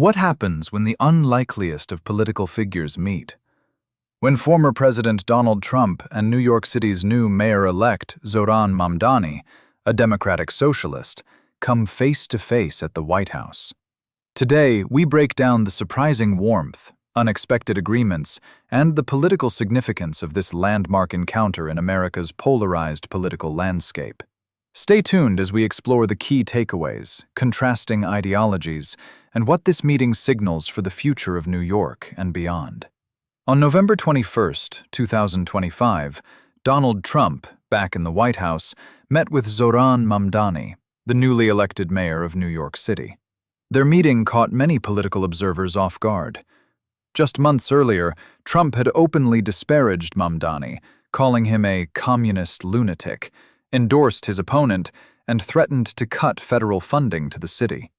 What happens when the unlikeliest of political figures meet? When former President Donald Trump and New York City's new mayor-elect Zohran Mamdani, a Democratic Socialist, come face to face at the White House. Today, we break down the surprising warmth, unexpected agreements, and the political significance of this landmark encounter in America's polarized political landscape. Stay tuned as we explore the key takeaways, contrasting ideologies, and what this meeting signals for the future of New York and beyond. On November 21, 2025, Donald Trump, back in the White House, met with Zohran Mamdani, the newly elected mayor of New York City. Their meeting caught many political observers off guard. Just months earlier, Trump had openly disparaged Mamdani, calling him a communist lunatic, endorsed his opponent, and threatened to cut federal funding to the city.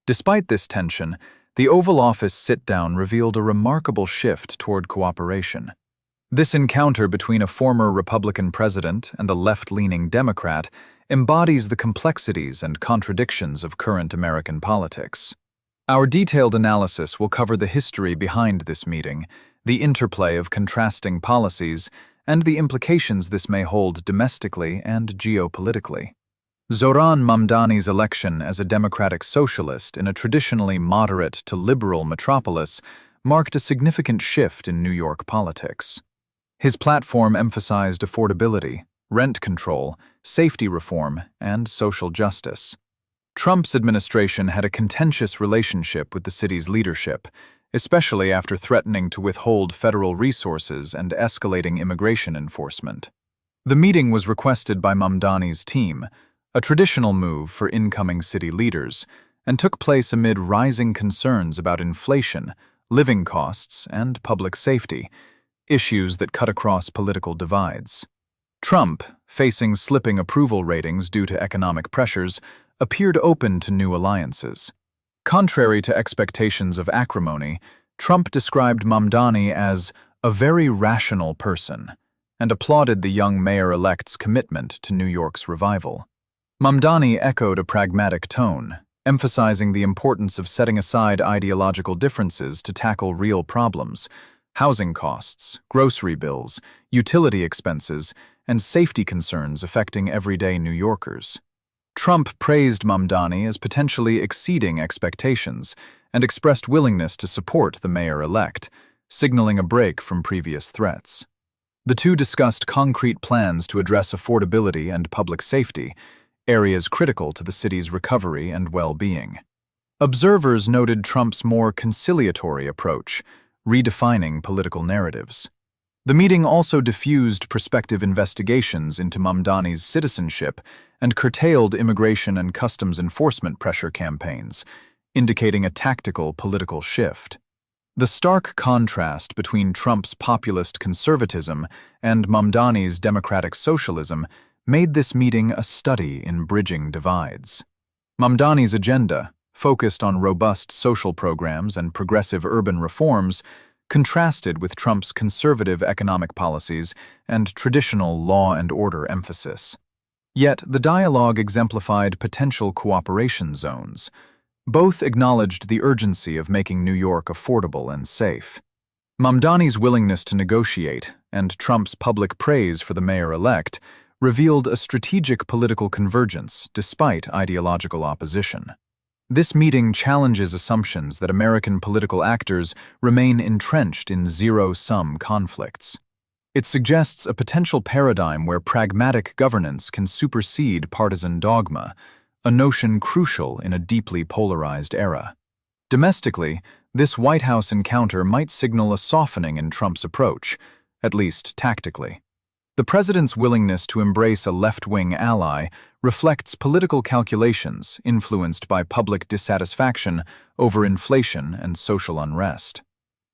Despite this tension, the Oval Office sit-down revealed a remarkable shift toward cooperation. This encounter between a former Republican president and a left-leaning Democrat embodies the complexities and contradictions of current American politics. Our detailed analysis will cover the history behind this meeting, the interplay of contrasting policies, and the implications this may hold domestically and geopolitically. Zohran Mamdani's election as a Democratic Socialist in a traditionally moderate to liberal metropolis marked a significant shift in New York politics. His platform emphasized affordability, rent control, safety reform, and social justice. Trump's administration had a contentious relationship with the city's leadership, especially after threatening to withhold federal resources and escalating immigration enforcement. The meeting was requested by Mamdani's team, a traditional move for incoming city leaders, and took place amid rising concerns about inflation, living costs, and public safety, issues that cut across political divides. Trump, facing slipping approval ratings due to economic pressures, appeared open to new alliances. Contrary to expectations of acrimony, Trump described Mamdani as a very rational person and applauded the young mayor-elect's commitment to New York's revival. Mamdani echoed a pragmatic tone, emphasizing the importance of setting aside ideological differences to tackle real problems: housing costs, grocery bills, utility expenses, and safety concerns affecting everyday New Yorkers. Trump praised Mamdani as potentially exceeding expectations and expressed willingness to support the mayor-elect, signaling a break from previous threats. The two discussed concrete plans to address affordability and public safety, areas critical to the city's recovery and well-being. Observers noted Trump's more conciliatory approach, redefining political narratives. The meeting also diffused prospective investigations into Mamdani's citizenship and curtailed immigration and customs enforcement pressure campaigns, indicating a tactical political shift. The stark contrast between Trump's populist conservatism and Mamdani's democratic socialism made this meeting a study in bridging divides. Mamdani's agenda, focused on robust social programs and progressive urban reforms, contrasted with Trump's conservative economic policies and traditional law and order emphasis. Yet the dialogue exemplified potential cooperation zones. Both acknowledged the urgency of making New York affordable and safe. Mamdani's willingness to negotiate and Trump's public praise for the mayor-elect revealed a strategic political convergence despite ideological opposition. This meeting challenges assumptions that American political actors remain entrenched in zero-sum conflicts. It suggests a potential paradigm where pragmatic governance can supersede partisan dogma, a notion crucial in a deeply polarized era. Domestically, this White House encounter might signal a softening in Trump's approach, at least tactically. The president's willingness to embrace a left-wing ally reflects political calculations influenced by public dissatisfaction over inflation and social unrest.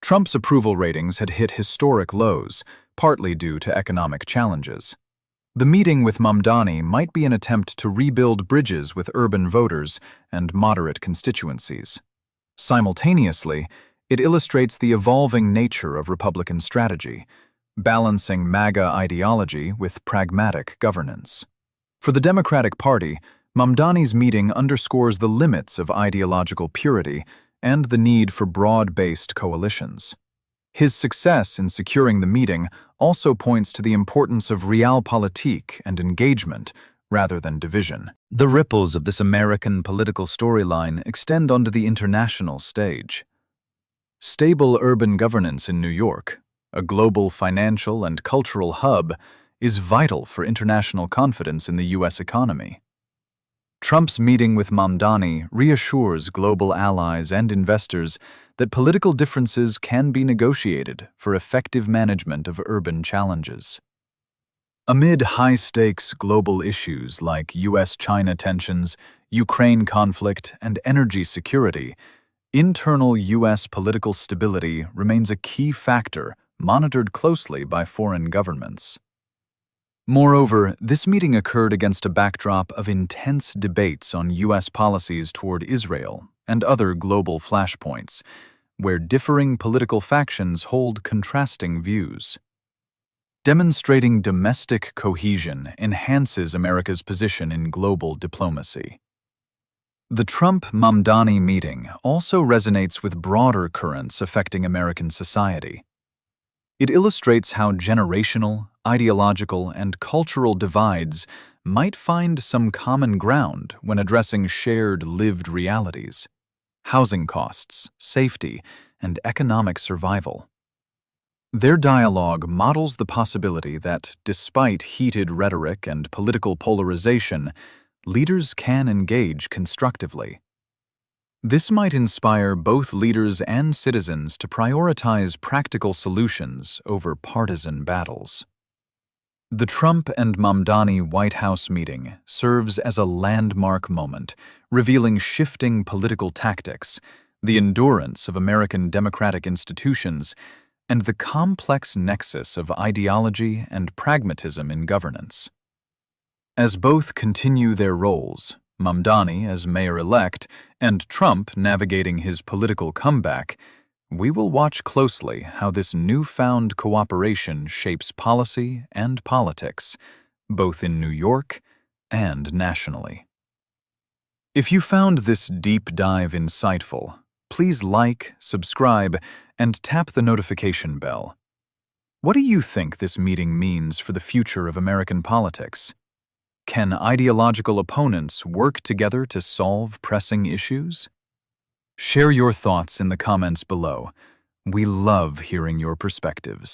Trump's approval ratings had hit historic lows, partly due to economic challenges. The meeting with Mamdani might be an attempt to rebuild bridges with urban voters and moderate constituencies. Simultaneously, it illustrates the evolving nature of Republican strategy, balancing MAGA ideology with pragmatic governance. For the Democratic Party, Mamdani's meeting underscores the limits of ideological purity and the need for broad-based coalitions. His success in securing the meeting also points to the importance of realpolitik and engagement rather than division. The ripples of this American political storyline extend onto the international stage. Stable urban governance in New York, a global financial and cultural hub, is vital for international confidence in the U.S. economy. Trump's meeting with Mamdani reassures global allies and investors that political differences can be negotiated for effective management of urban challenges. Amid high-stakes global issues like U.S.-China tensions, Ukraine conflict, and energy security, internal U.S. political stability remains a key factor monitored closely by foreign governments. Moreover, this meeting occurred against a backdrop of intense debates on U.S. policies toward Israel and other global flashpoints, where differing political factions hold contrasting views. Demonstrating domestic cohesion enhances America's position in global diplomacy. The Trump-Mamdani meeting also resonates with broader currents affecting American society. It illustrates how generational, ideological, and cultural divides might find some common ground when addressing shared lived realities: housing costs, safety, and economic survival. Their dialogue models the possibility that, despite heated rhetoric and political polarization, leaders can engage constructively. This might inspire both leaders and citizens to prioritize practical solutions over partisan battles. The Trump and Mamdani White House meeting serves as a landmark moment, revealing shifting political tactics, the endurance of American democratic institutions, and the complex nexus of ideology and pragmatism in governance. As both continue their roles, Mamdani as mayor-elect and Trump navigating his political comeback, we will watch closely how this newfound cooperation shapes policy and politics, both in New York and nationally. If you found this deep dive insightful, please like, subscribe, and tap the notification bell. What do you think this meeting means for the future of American politics? Can ideological opponents work together to solve pressing issues? Share your thoughts in the comments below. We love hearing your perspectives.